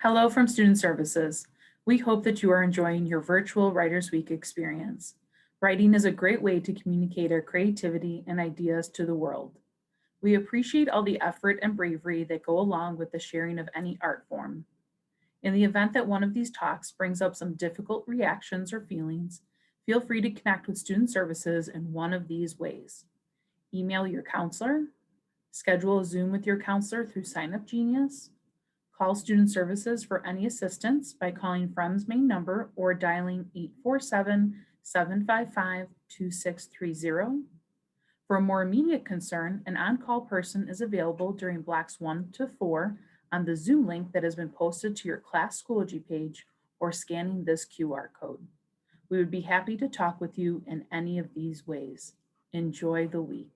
Hello from Student Services. We hope that you are enjoying your virtual Writers Week experience. Writing is a great way to communicate our creativity and ideas to the world. We appreciate all the effort and bravery that go along with the sharing of any art form. In the event that one of these talks brings up some difficult reactions or feelings, feel free to connect with Student Services in one of these ways. Email your counselor, schedule a Zoom with your counselor through Sign Up Genius, call Student Services for any assistance by calling Friends main number or dialing 847-755-2630. For a more immediate concern, an on-call person is available during blocks 1 to 4 on the Zoom link that has been posted to your class Schoology page or scanning this QR code. We would be happy to talk with you in any of these ways. Enjoy the week.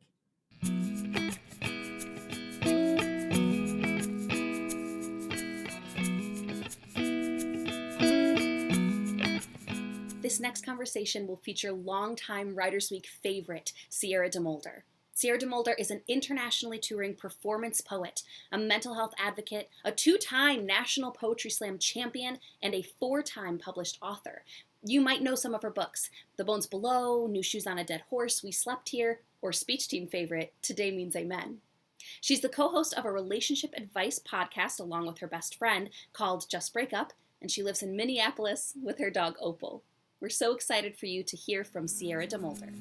This next conversation will feature longtime Writers Week favorite, Sierra DeMulder. Sierra DeMulder is an internationally touring performance poet, a mental health advocate, a 2-time National Poetry Slam champion, and a 4-time published author. You might know some of her books, The Bones Below, New Shoes on a Dead Horse, We Slept Here, or Speech Team favorite, Today Means Amen. She's the co-host of a relationship advice podcast along with her best friend called Just Break Up, and she lives in Minneapolis with her dog Opal. We're so excited for you to hear from Sierra DeMulder.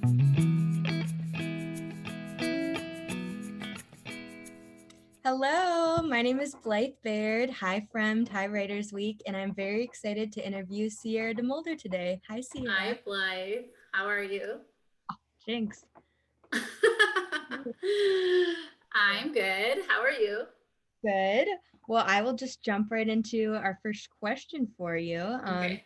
Hello, my name is Blythe Baird. Hi, Fremd. Hi, Writers Week, and I'm very excited to interview Sierra DeMulder today. Hi, Sierra. Hi, Blythe. How are you? Oh, jinx. I'm good. How are you? Good. Well, I will just jump right into our first question for you. Okay.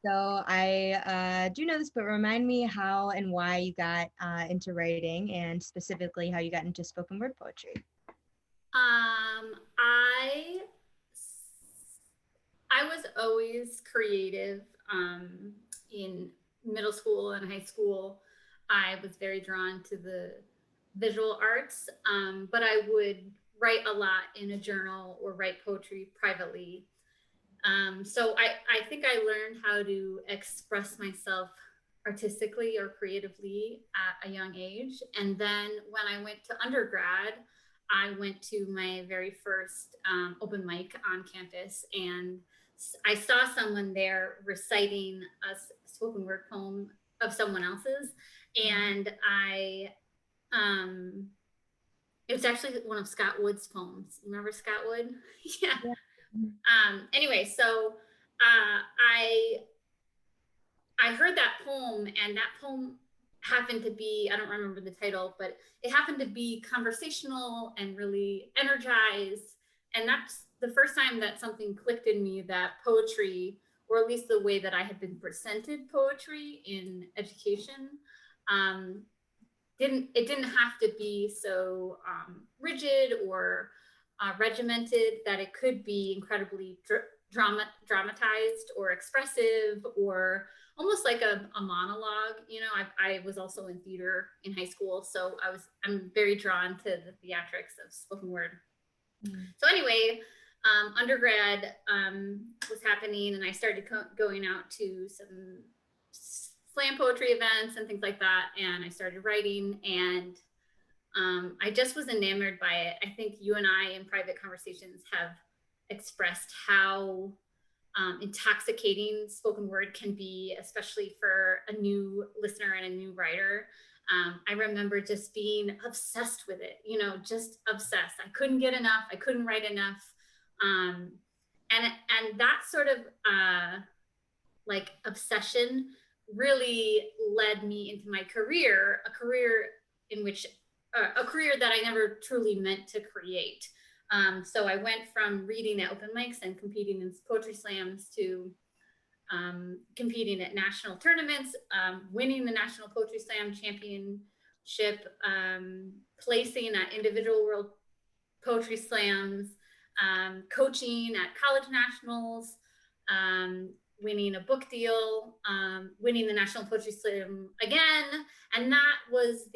So I do know this, but remind me how and why you got into writing, and specifically how you got into spoken word poetry. I was always creative. In middle school and high school, I was very drawn to the visual arts, but I would write a lot in a journal or write poetry privately. So I think I learned how to express myself artistically or creatively at a young age. And then when I went to undergrad, I went to my very first open mic on campus, and I saw someone there reciting a spoken word poem of someone else's. And it was actually one of Scott Wood's poems. Remember Scott Wood? Yeah. Anyway, so I heard that poem, and that poem happened to be, I don't remember the title, but it happened to be conversational and really energized. And that's the first time that something clicked in me that poetry, or at least the way that I had been presented poetry in education, it didn't have to be so rigid or regimented, that it could be incredibly dramatized or expressive, or almost like a monologue. You know, I was also in theater in high school, so I'm very drawn to the theatrics of spoken word. So anyway, undergrad was happening, and I started going out to some slam poetry events and things like that, and I started writing, and I just was enamored by it. I think you and I in private conversations have expressed how intoxicating spoken word can be, especially for a new listener and a new writer. I remember just being obsessed with it, just obsessed. I couldn't get enough. I couldn't write enough. And that sort of like obsession really led me into my career, a career that I never truly meant to create. So I went from reading at open mics and competing in poetry slams to competing at national tournaments, winning the National Poetry Slam Championship, placing at individual world poetry slams, coaching at college nationals, winning a book deal, winning the National Poetry Slam again. And that was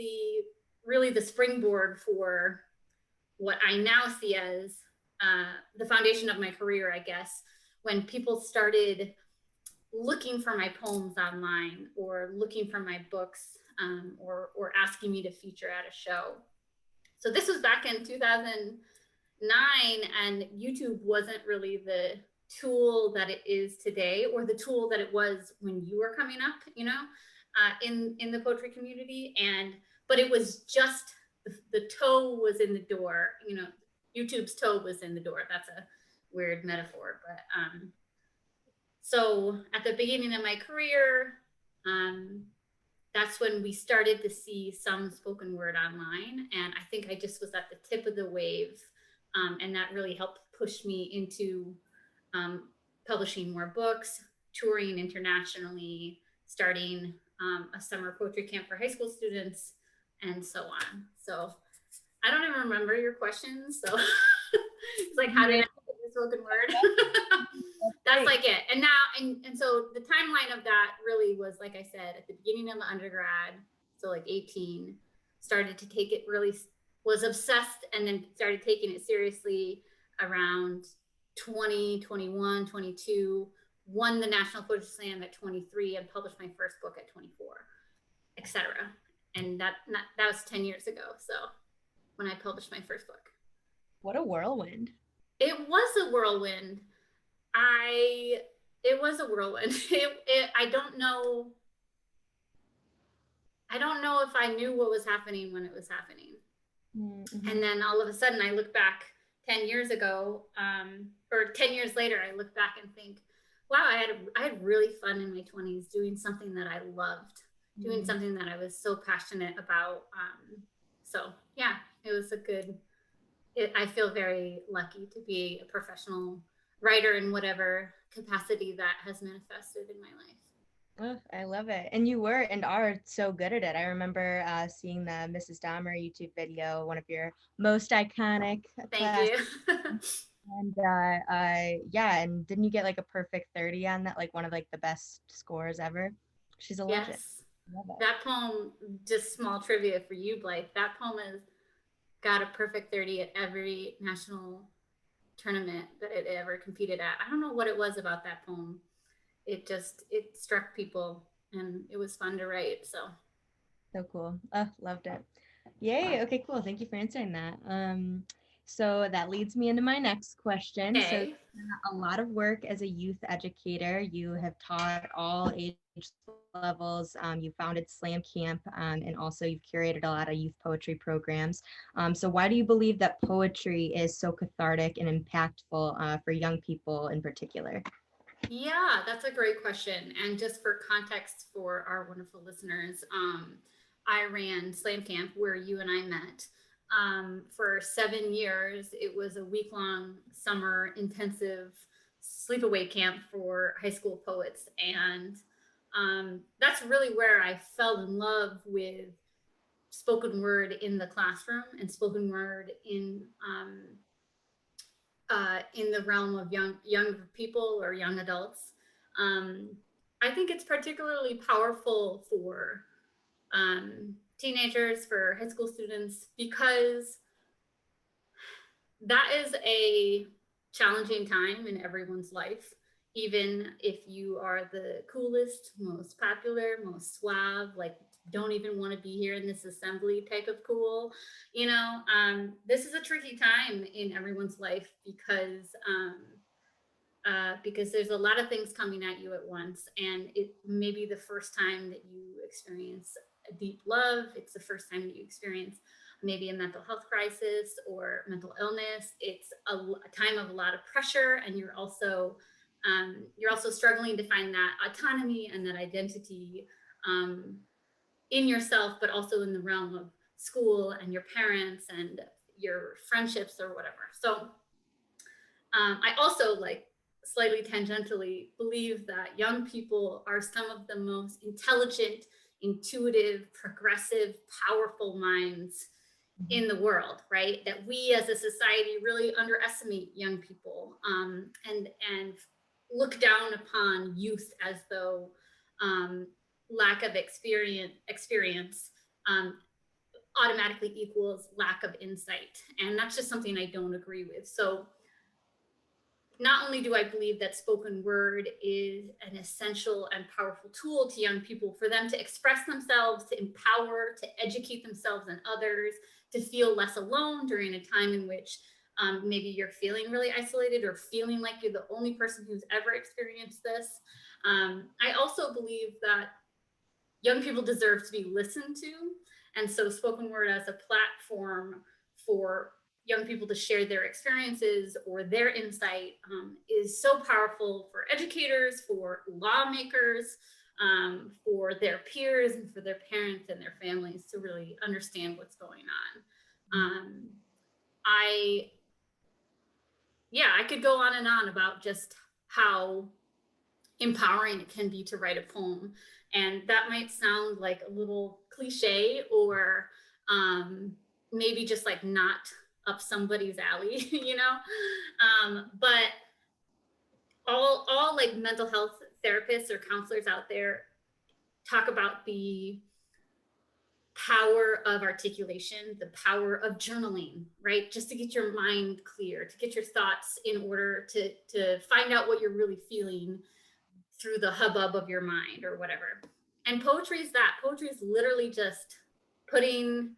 really the springboard for what I now see as the foundation of my career, I guess, when people started looking for my poems online or looking for my books, or asking me to feature at a show. So this was back in 2009, and YouTube wasn't really the tool that it is today, or the tool that it was when you were coming up, in the poetry community. But it was just the toe was in the door, YouTube's toe was in the door. That's a weird metaphor, but so at the beginning of my career, that's when we started to see some spoken word online. And I think I just was at the tip of the wave. And that really helped push me into publishing more books, touring internationally, starting a summer poetry camp for high school students, and so on. So I don't even remember your questions. So it's like, how did I get the spoken word? That's like it. And now, and so the timeline of that really was, like I said, at the beginning of the undergrad, so like 18, started to take it really, was obsessed, and then started taking it seriously around 20, 21, 22, won the National Poetry Slam at 23, and published my first book at 24, etc. And that was 10 years ago. So when I published my first book. What a whirlwind. It was a whirlwind. It was a whirlwind. I don't know if I knew what was happening when it was happening. Mm-hmm. And then all of a sudden I look back 10 years ago, or 10 years later, I look back and think, wow, I had really fun in my 20s doing something that I loved, doing something that I was so passionate about. So yeah, it was I feel very lucky to be a professional writer in whatever capacity that has manifested in my life. Oh, I love it. And you were and are so good at it. I remember seeing the Mrs. Dahmer YouTube video, one of your most iconic. Thank you. And yeah, and didn't you get like a perfect 30 on that? Like one of like the best scores ever? She's a legend. Yes. That poem, just small trivia for you, Blythe. That poem has got a perfect 30 at every national tournament that it ever competed at. I don't know what it was about that poem. It struck people, and it was fun to write. So cool. Oh, loved it. Yay. Okay, cool. Thank you for answering that. So that leads me into my next question. Okay. So a lot of work as a youth educator. You have taught all age levels. You founded Slam Camp, and also you've curated a lot of youth poetry programs. So why do you believe that poetry is so cathartic and impactful for young people in particular? Yeah, that's a great question. And just for context for our wonderful listeners, I ran Slam Camp, where you and I met, for 7 years. It was a week-long summer intensive sleepaway camp for high school poets. And that's really where I fell in love with spoken word in the classroom and spoken word in the realm of young people or young adults. I think it's particularly powerful for teenagers, for high school students, because that is a challenging time in everyone's life. Even if you are the coolest, most popular, most suave, like don't even want to be here in this assembly type of cool, this is a tricky time in everyone's life, because there's a lot of things coming at you at once, and it may be the first time that you experience a deep love. It's the first time that you experience maybe a mental health crisis or mental illness. It's a time of a lot of pressure, and you're also struggling to find that autonomy and that identity in yourself, but also in the realm of school and your parents and your friendships or whatever. So I also, like, slightly tangentially believe that young people are some of the most intelligent, intuitive, progressive, powerful minds in the world, right? That we as a society really underestimate young people, and look down upon youth as though lack of experience automatically equals lack of insight. And that's just something I don't agree with. So not only do I believe that spoken word is an essential and powerful tool to young people for them to express themselves, to empower, to educate themselves and others, to feel less alone during a time in which maybe you're feeling really isolated or feeling like you're the only person who's ever experienced this. I also believe that young people deserve to be listened to. And so spoken word as a platform for young people to share their experiences or their insight is so powerful for educators, for lawmakers, for their peers, and for their parents and their families to really understand what's going on. I could go on and on about just how empowering it can be to write a poem. And that might sound like a little cliche or maybe just like not up somebody's alley, you know? But all like mental health therapists or counselors out there talk about the power of articulation, the power of journaling, right? Just to get your mind clear, to get your thoughts in order, to find out what you're really feeling through the hubbub of your mind or whatever. And poetry is that. Poetry is literally just putting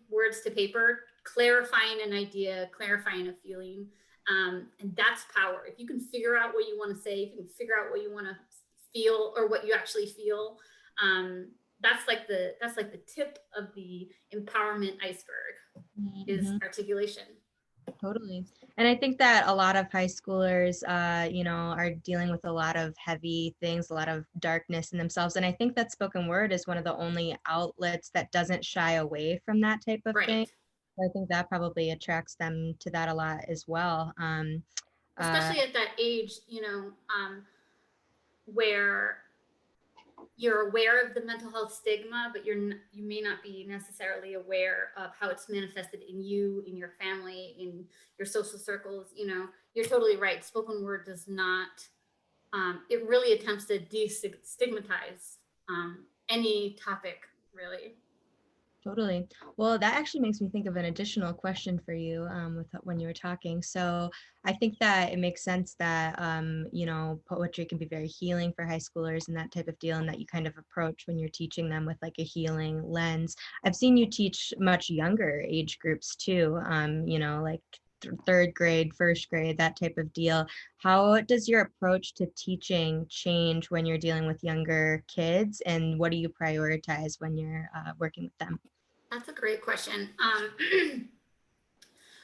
words to paper, clarifying an idea, clarifying a feeling. And that's power. If you can figure out what you want to say, if you can figure out what you want to feel or what you actually feel, that's like the tip of the empowerment iceberg is articulation. Totally. And I think that a lot of high schoolers, are dealing with a lot of heavy things, a lot of darkness in themselves. And I think that spoken word is one of the only outlets that doesn't shy away from that type of thing. I think that probably attracts them to that a lot as well. Especially at that age, where you're aware of the mental health stigma, but you may not be necessarily aware of how it's manifested in you, in your family, in your social circles. You're totally right. Spoken word does not, it really attempts to destigmatize any topic, really. Totally. Well, that actually makes me think of an additional question for you when you were talking. So I think that it makes sense that, poetry can be very healing for high schoolers and that type of deal, and that you kind of approach when you're teaching them with like a healing lens. I've seen you teach much younger age groups too, like third grade, first grade, that type of deal. How does your approach to teaching change when you're dealing with younger kids, and what do you prioritize when you're working with them? That's a great question.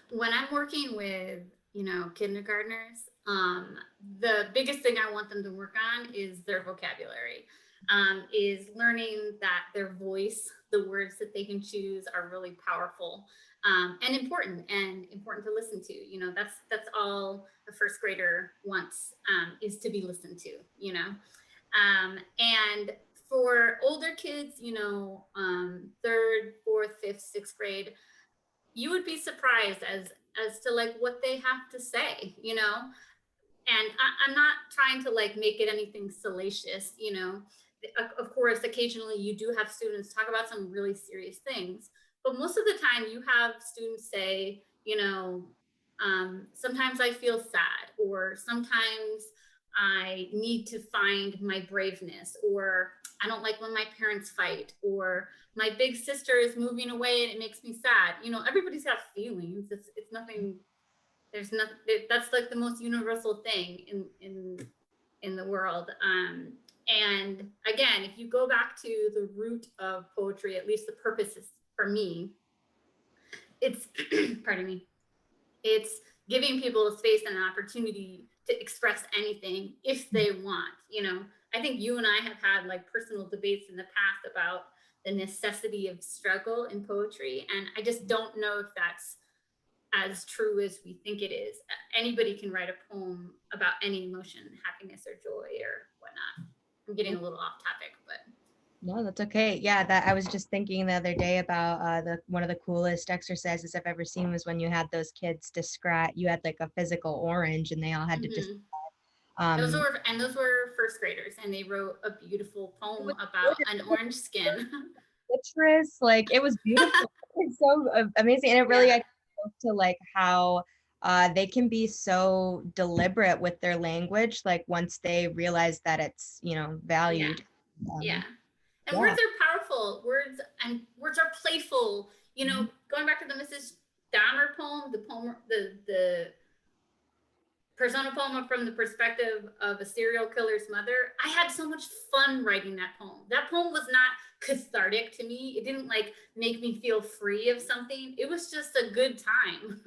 When I'm working with, kindergartners, the biggest thing I want them to work on is their vocabulary, is learning that their voice, the words that they can choose are really powerful and important to listen to. That's all a first grader wants, is to be listened to, and for older kids, third, fourth, fifth, sixth grade, you would be surprised as to like what they have to say, and I'm not trying to like make it anything salacious, Of course, occasionally you do have students talk about some really serious things, but most of the time you have students say, sometimes I feel sad, or sometimes I need to find my braveness, or I don't like when my parents fight, or my big sister is moving away and it makes me sad. Everybody's got feelings. It's nothing. There's nothing. That's like the most universal thing in the world. And again, if you go back to the root of poetry, at least the purpose is, for me, it's pardon me, it's giving people a space and an opportunity to express anything if they want. I think you and I have had like personal debates in the past about the necessity of struggle in poetry, and I just don't know if that's as true as we think it is. Anybody can write a poem about any emotion, happiness or joy or whatnot. I'm getting a little off topic, but no, that's okay. Yeah, that I was just thinking the other day about one of the coolest exercises I've ever seen was when you had those kids describe, you had like a physical orange and they all had to just those were first graders, and they wrote a beautiful poem about an orange skin. Citrus, like it was beautiful. It's so amazing, and it really spoke to like how they can be so deliberate with their language, like once they realize that it's, valued. Yeah. And Yeah. words are powerful. Words are playful. Going back to the Mrs. Dahmer poem, the persona poem from the perspective of a serial killer's mother, I had so much fun writing that poem. That poem was not cathartic to me. It didn't like make me feel free of something. It was just a good time.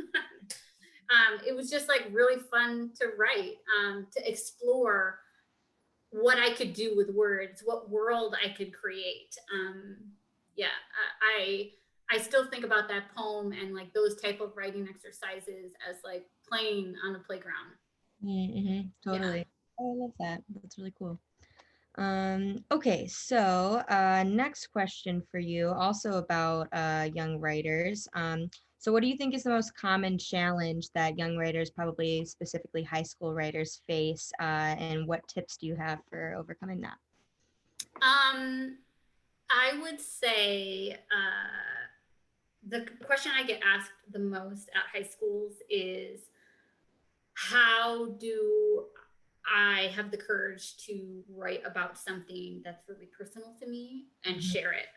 It was just like really fun to write, to explore what I could do with words, what world I could create. Yeah, I still think about that poem and like those type of writing exercises as like playing on the playground. Mm-hmm, totally. Yeah. Oh, I love that. That's really cool. Okay, so next question for you, also about young writers. So what do you think is the most common challenge that young writers, probably specifically high school writers, face, and what tips do you have for overcoming that? I would say the question I get asked the most at high schools is, how do I have the courage to write about something that's really personal to me and share it?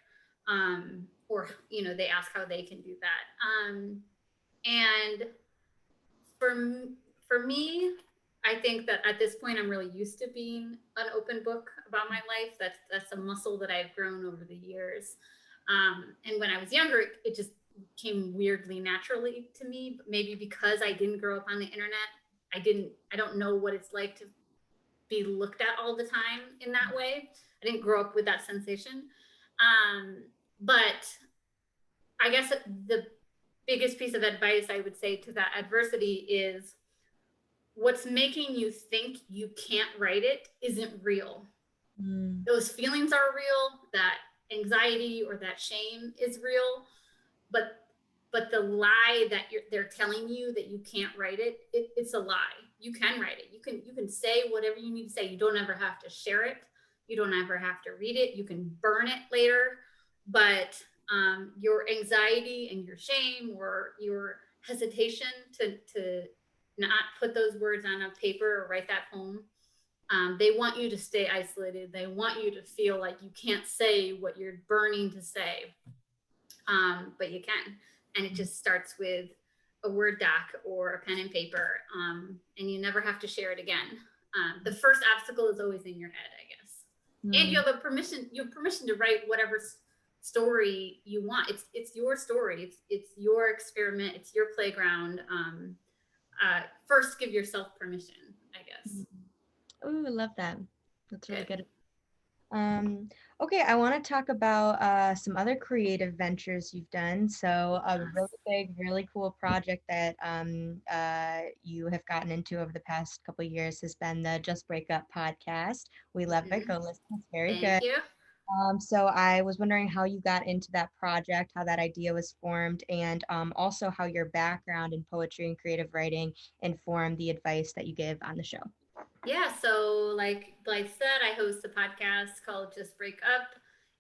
Or, they ask how they can do that. And for me, I think that at this point, I'm really used to being an open book about my life. That's a muscle that I've grown over the years. And when I was younger, it just came weirdly naturally to me. Maybe because I didn't grow up on the internet, I don't know what it's like to be looked at all the time in that way. I didn't grow up with that sensation. But I guess the biggest piece of advice I would say to that adversity is, what's making you think you can't write it isn't real. Those feelings are real, that anxiety or that shame is real, but the lie that they're telling you that you can't write it, it's a lie. You can write it. You can say whatever you need to say. You don't ever have to share it. You don't ever have to read it. You can burn it later, but your anxiety and your shame or your hesitation to not put those words on a paper or write that poem, they want you to stay isolated. They want you to feel like you can't say what you're burning to say, but you can. And it just starts with a Word doc or a pen and paper, and you never have to share it again. The first obstacle is always in your head, I guess. And you have permission to write whatever story you want. It's your story. It's your experiment. It's your playground. First, give yourself permission, I guess. Oh, I love that. That's really good. Okay, I want to talk about some other creative ventures you've done. So a really big, really cool project that you have gotten into over the past couple of years has been the Just Break Up podcast. We love it. Go listen. It's very good. Thank you. So I was wondering how you got into that project, how that idea was formed, and also how your background in poetry and creative writing informed the advice that you give on the show. Yeah, so like Blythe said, I host a podcast called Just Break Up.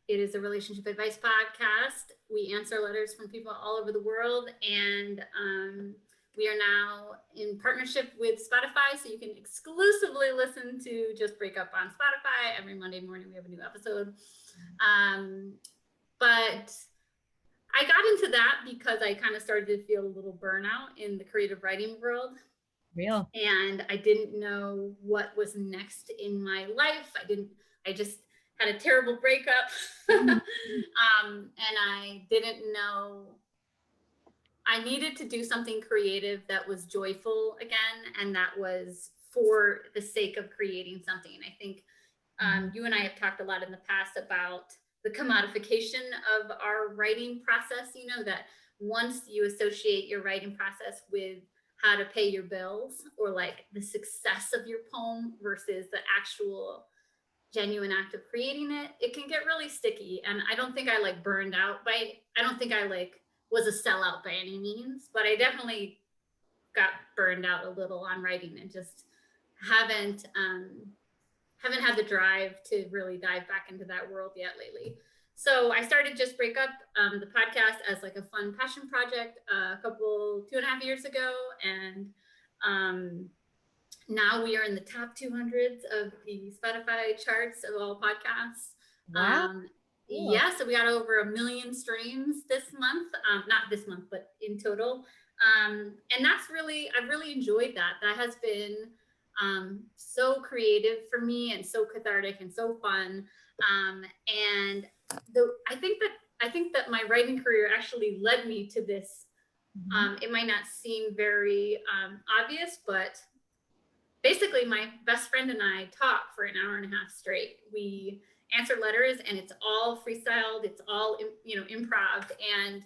It is a relationship advice podcast. We answer letters from people all over the world, and we are now in partnership with Spotify, so you can exclusively listen to Just Break Up on Spotify. Every Monday morning we have a new episode. But I got into that because I kind of started to feel a little burnout in the creative writing world. Real. And I didn't know what was next in my life. I just had a terrible breakup. And I didn't know, I needed to do something creative that was joyful again. And that was for the sake of creating something. I think you and I have talked a lot in the past about the commodification of our writing process, that once you associate your writing process with how to pay your bills or like the success of your poem versus the actual genuine act of creating it, it can get really sticky. And I don't think I I don't think I was a sellout by any means, but I definitely got burned out a little on writing and just haven't had the drive to really dive back into that world yet lately. So I started Just Break Up, the podcast, as like a fun passion project a couple, 2.5 years ago. And now we are in the top 200s of the Spotify charts of all podcasts. Wow. Cool. Yeah, so we got over 1 million streams this month. Not this month, but in total. And that's really, I've really enjoyed that. That has been so creative for me and so cathartic and so fun. And I think that my writing career actually led me to this. It might not seem very obvious, but basically my best friend and I talk for an hour and a half straight. We answer letters and it's all freestyled. It's all, improv. And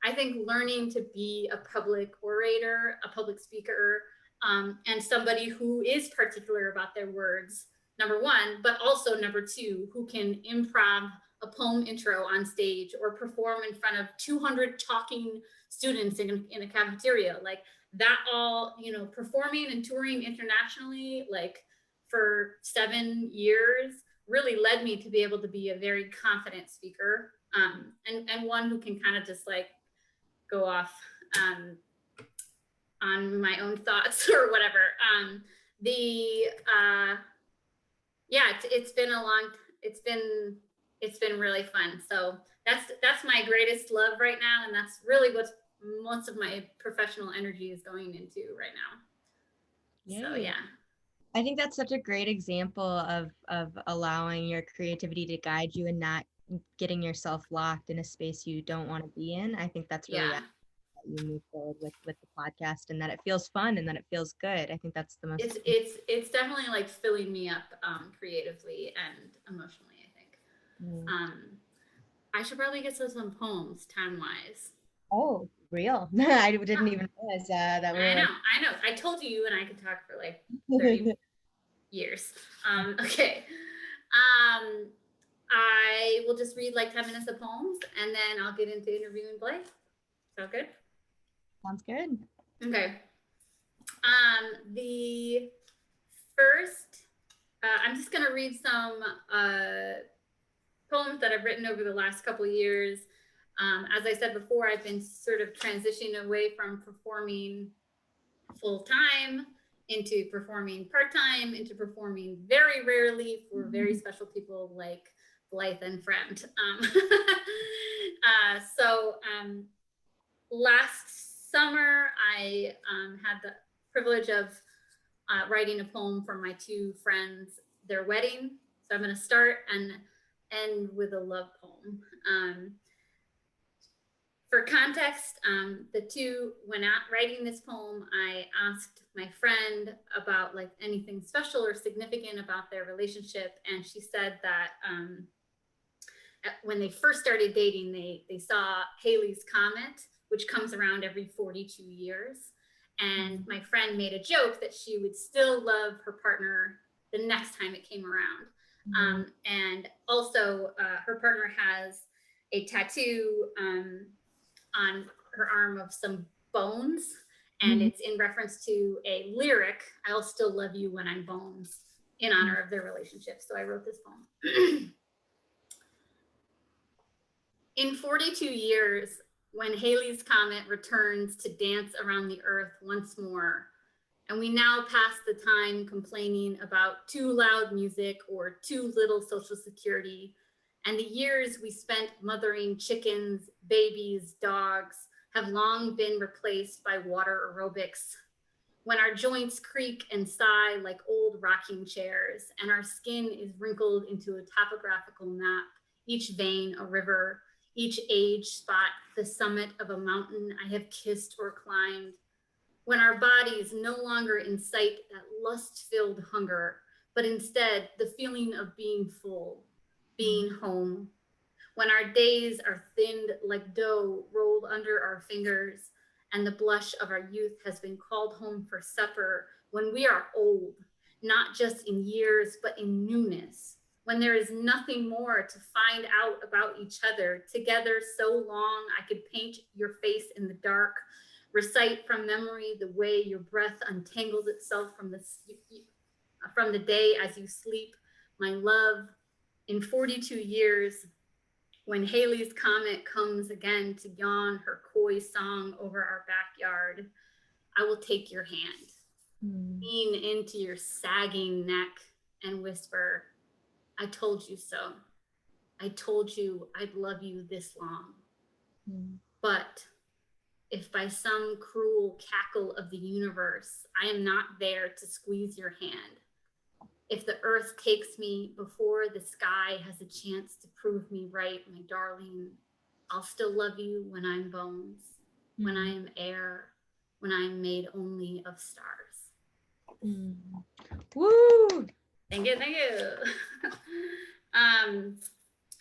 I think learning to be a public orator, a public speaker, and somebody who is particular about their words, number one, but also number two, who can improv a poem intro on stage or perform in front of 200 talking students in a cafeteria. Like that all, performing and touring internationally, like for 7 years, really led me to be able to be a very confident speaker, and one who can kind of just like go off on my own thoughts or whatever. It's been really fun. So that's my greatest love right now, and that's really what most of my professional energy is going into right now. Yay. So yeah. I think that's such a great example of allowing your creativity to guide you and not getting yourself locked in a space you don't want to be in. I think that's really that you move forward with the podcast, and that it feels fun and that it feels good. I think that's the most. It's definitely like filling me up creatively and emotionally, I think. I should probably get some poems time wise. Oh, real? I didn't even realize that. I know. I told you and I could talk for like 30 years. Okay. I will just read like 10 minutes of poems and then I'll get into interviewing Blake. Sound good? Sounds good. Okay. The first, I'm just going to read some poems that I've written over the last couple of years. As I said before, I've been sort of transitioning away from performing full-time into performing part-time, into performing very rarely for very special people like Blythe and Friend. Last summer, I had the privilege of writing a poem for my two friends, their wedding. So I'm going to start and end with a love poem. For context, the two, when writing this poem, I asked my friend about like anything special or significant about their relationship. And she said that when they first started dating, they saw Halley's Comet, which comes around every 42 years. And my friend made a joke that she would still love her partner the next time it came around. And also her partner has a tattoo on her arm of some bones, and it's in reference to a lyric, "I'll still love you when I'm bones," in honor of their relationship. So I wrote this poem. In 42 years, when Halley's Comet returns to dance around the earth once more, and we now pass the time complaining about too loud music or too little Social Security, and the years we spent mothering chickens, babies, dogs have long been replaced by water aerobics. When our joints creak and sigh like old rocking chairs, and our skin is wrinkled into a topographical map, each vein a river, each age spot the summit of a mountain I have kissed or climbed. When our bodies no longer incite that lust-filled hunger, but instead the feeling of being full, being home. When our days are thinned like dough rolled under our fingers, and the blush of our youth has been called home for supper. When we are old, not just in years, but in newness. When there is nothing more to find out about each other, together so long I could paint your face in the dark, recite from memory the way your breath untangles itself from the day as you sleep. My love, in 42 years, When Halley's Comet comes again to yawn her coy song over our backyard, I will take your hand, lean into your sagging neck and whisper, I told you so. I told you I'd love you this long. But if by some cruel cackle of the universe, I am not there to squeeze your hand, if the earth takes me before the sky has a chance to prove me right, my darling, I'll still love you when I'm bones, when I am air, when I'm made only of stars. Woo! Thank you, thank you.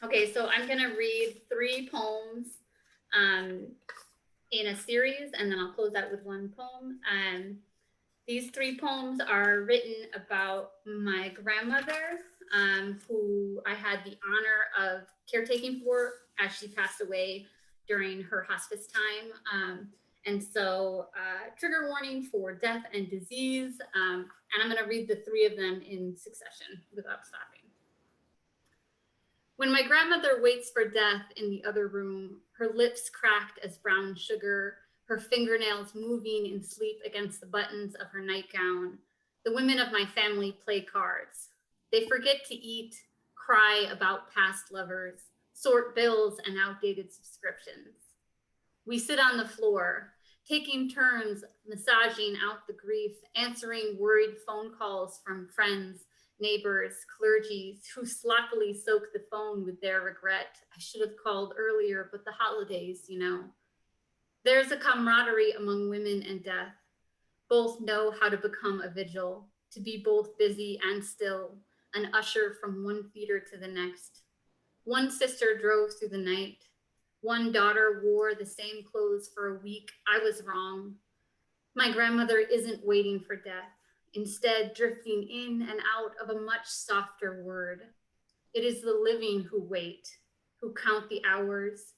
Okay, so I'm gonna read 3 poems in a series, and then I'll close out with 1 poem. These 3 poems are written about my grandmother, who I had the honor of caretaking for as she passed away during her hospice time. And so trigger warning for death and disease. And I'm gonna read the 3 of them in succession without stopping. When my grandmother waits for death in the other room, her lips cracked as brown sugar, her fingernails moving in sleep against the buttons of her nightgown, the women of my family play cards. They forget to eat, cry about past lovers, sort bills and outdated subscriptions. We sit on the floor, taking turns massaging out the grief, answering worried phone calls from friends, neighbors, clergy who sloppily soak the phone with their regret. I should have called earlier, but the holidays, you know. There's a camaraderie among women and death. Both know how to become a vigil, to be both busy and still, an usher from one theater to the next. One sister drove through the night. One daughter wore the same clothes for a week. I was wrong. My grandmother isn't waiting for death, instead drifting in and out of a much softer word. It is the living who wait, who count the hours,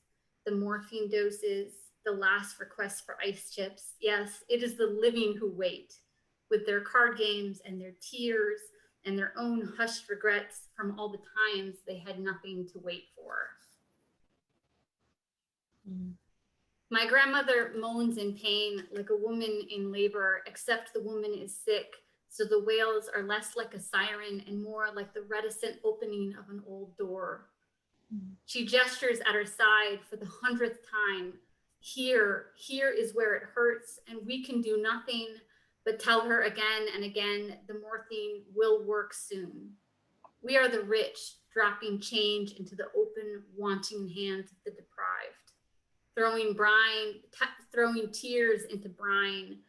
the morphine doses, the last request for ice chips. Yes, it is the living who wait, with their card games and their tears and their own hushed regrets from all the times they had nothing to wait for. My grandmother moans in pain like a woman in labor, except the woman is sick, so the wails are less like a siren and more like the reticent opening of an old door. She gestures at her side for the 100th time. Here is where it hurts, and we can do nothing but tell her again and again the morphine will work soon. We are the rich dropping change into the open, wanting hands of the deprived, throwing tears into brine,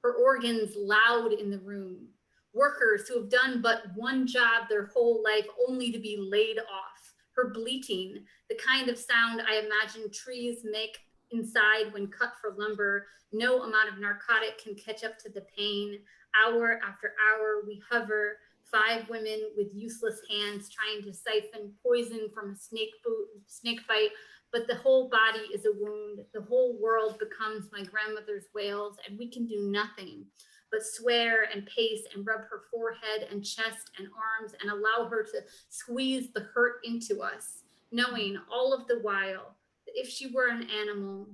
her organs loud in the room, workers who have done but one job their whole life only to be laid off, her bleating, the kind of sound I imagine trees make inside when cut for lumber. No amount of narcotic can catch up to the pain. Hour after hour, we hover, 5 women with useless hands trying to siphon poison from a snake bite, but the whole body is a wound. The whole world becomes my grandmother's wails, and we can do nothing but swear and pace and rub her forehead and chest and arms and allow her to squeeze the hurt into us, knowing all of the while that if she were an animal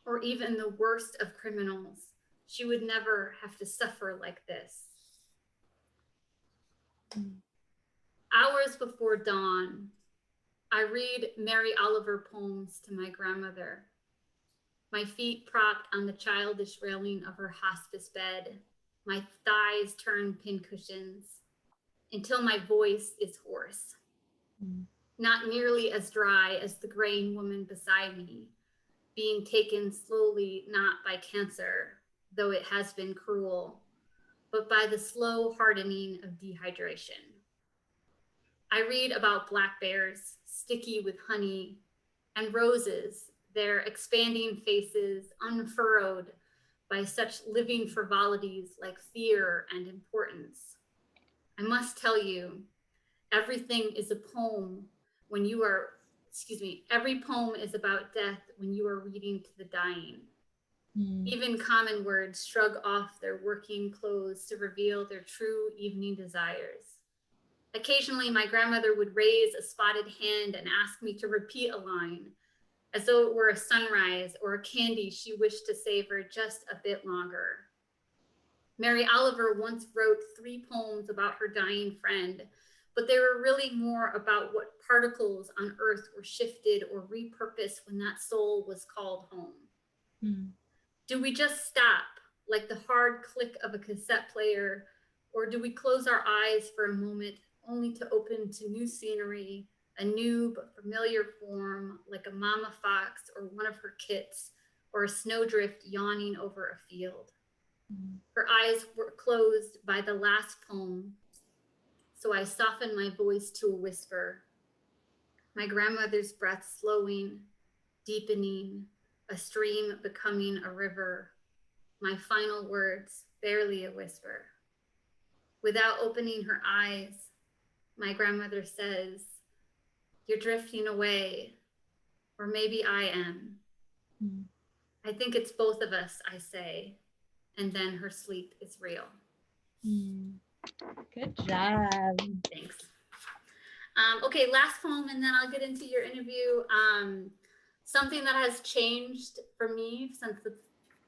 or even the worst of criminals, she would never have to suffer like this. Hours before dawn, I read Mary Oliver poems to my grandmother, my feet propped on the childish railing of her hospice bed, my thighs turned pincushions, until my voice is hoarse, not nearly as dry as the graying woman beside me, being taken slowly not by cancer, though it has been cruel, but by the slow hardening of dehydration. I read about black bears, sticky with honey, and roses, their expanding faces unfurrowed by such living frivolities like fear and importance. I must tell you, everything is a poem when you are, every poem is about death when you are reading to the dying. Even common words shrug off their working clothes to reveal their true evening desires. Occasionally, my grandmother would raise a spotted hand and ask me to repeat a line, as though it were a sunrise or a candy she wished to savor just a bit longer. Mary Oliver once wrote 3 poems about her dying friend, but they were really more about what particles on earth were shifted or repurposed when that soul was called home. Do we just stop, like the hard click of a cassette player, or do we close our eyes for a moment only to open to new scenery, a new but familiar form, like a mama fox or one of her kits, or a snowdrift yawning over a field? Her eyes were closed by the last poem, so I softened my voice to a whisper. My grandmother's breath slowing, deepening, a stream becoming a river. My final words, barely a whisper. Without opening her eyes, my grandmother says, "You're drifting away, or maybe I am." I think it's both of us, I say, and then her sleep is real. Good job. Thanks. Okay, last poem, and then I'll get into your interview. Something that has changed for me since the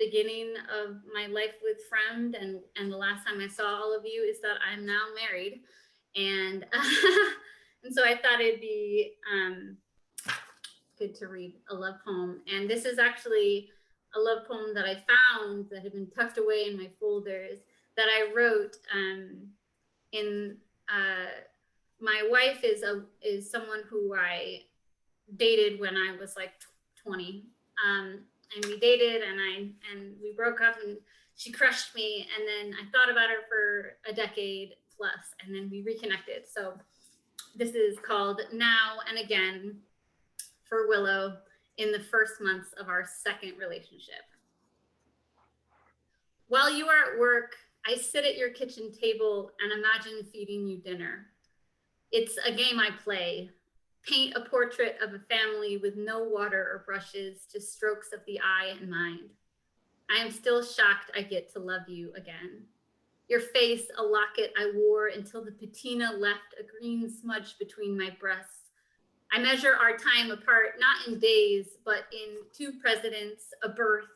beginning of my life with Friend and the last time I saw all of you is that I'm now married. And, and so I thought it'd be good to read a love poem. And this is actually a love poem that I found that had been tucked away in my folders that I wrote my wife is someone who I dated when I was like 20. And we dated and we broke up and she crushed me. And then I thought about her for a decade plus and then we reconnected. So this is called Now and Again for Willow in the first months of our second relationship. While you are at work, I sit at your kitchen table and imagine feeding you dinner. It's a game I play. Paint a portrait of a family with no water or brushes, just strokes of the eye and mind. I am still shocked I get to love you again. Your face, a locket I wore until the patina left a green smudge between my breasts. I measure our time apart, not in days, but in 2 presidents, a birth,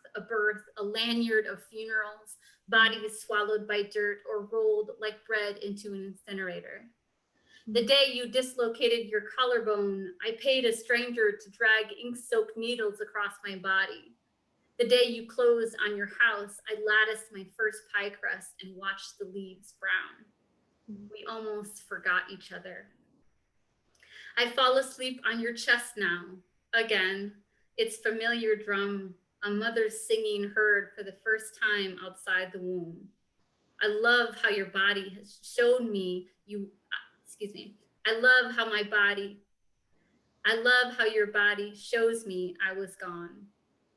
a lanyard of funerals, bodies swallowed by dirt or rolled like bread into an incinerator. The day you dislocated your collarbone, I paid a stranger to drag ink-soaked needles across my body. The day you closed on your house, I latticed my first pie crust and watched the leaves brown. We almost forgot each other. I fall asleep on your chest now, again, its familiar drum, a mother's singing heard for the first time outside the womb. I love how your body has shown me I love how your body shows me I was gone.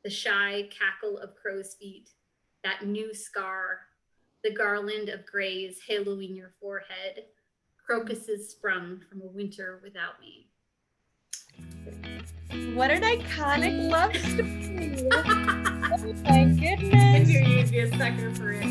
The shy cackle of crow's feet, that new scar, the garland of grays haloing your forehead, crocuses sprung from a winter without me. What an iconic love story. Oh my I goodness. knew you'd be a sucker for it.